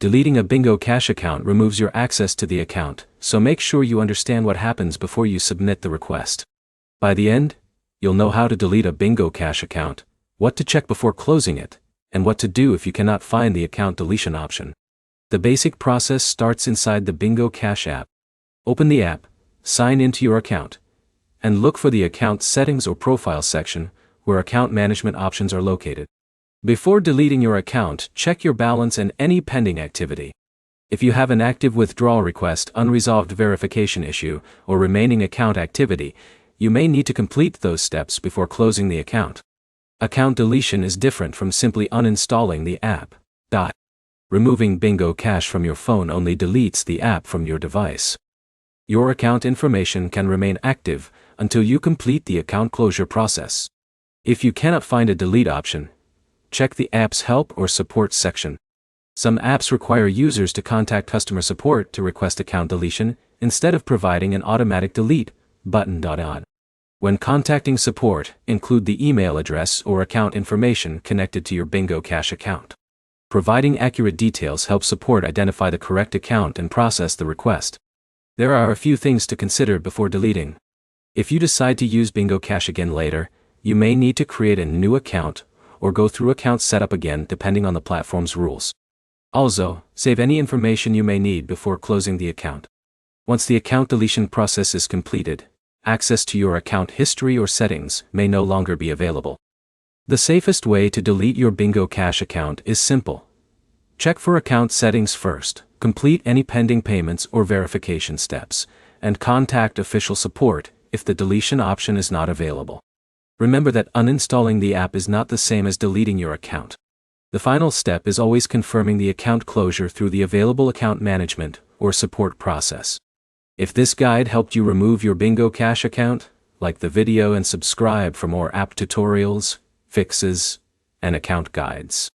Deleting a Bingo Cash account removes your access to the account, so make sure you understand what happens before you submit the request. By the end, you'll know how to delete a Bingo Cash account, what to check before closing it, and what to do if you cannot find the account deletion option. The basic process starts inside the Bingo Cash app. Open the app, sign into your account, and look for the account settings or profile section, where account management options are located. Before deleting your account, check your balance and any pending activity. If you have an active withdrawal request, unresolved verification issue, or remaining account activity, you may need to complete those steps before closing the account. Account deletion is different from simply uninstalling the app. Removing Bingo Cash from your phone only deletes the app from your device. Your account information can remain active until you complete the account closure process. If you cannot find a delete option, check the app's help or support section. Some apps require users to contact customer support to request account deletion instead of providing an automatic delete button. When contacting support, include the email address or account information connected to your Bingo Cash account. Providing accurate details helps support identify the correct account and process the request. There are a few things to consider before deleting. If you decide to use Bingo Cash again later, you may need to create a new account or go through account setup again depending on the platform's rules. Also, save any information you may need before closing the account. Once the account deletion process is completed, access to your account history or settings may no longer be available. The safest way to delete your Bingo Cash account is simple. Check for account settings first, complete any pending payments or verification steps, and contact official support if the deletion option is not available. Remember that uninstalling the app is not the same as deleting your account. The final step is always confirming the account closure through the available account management or support process. If this guide helped you remove your Bingo Cash account, like the video and subscribe for more app tutorials, fixes, and account guides.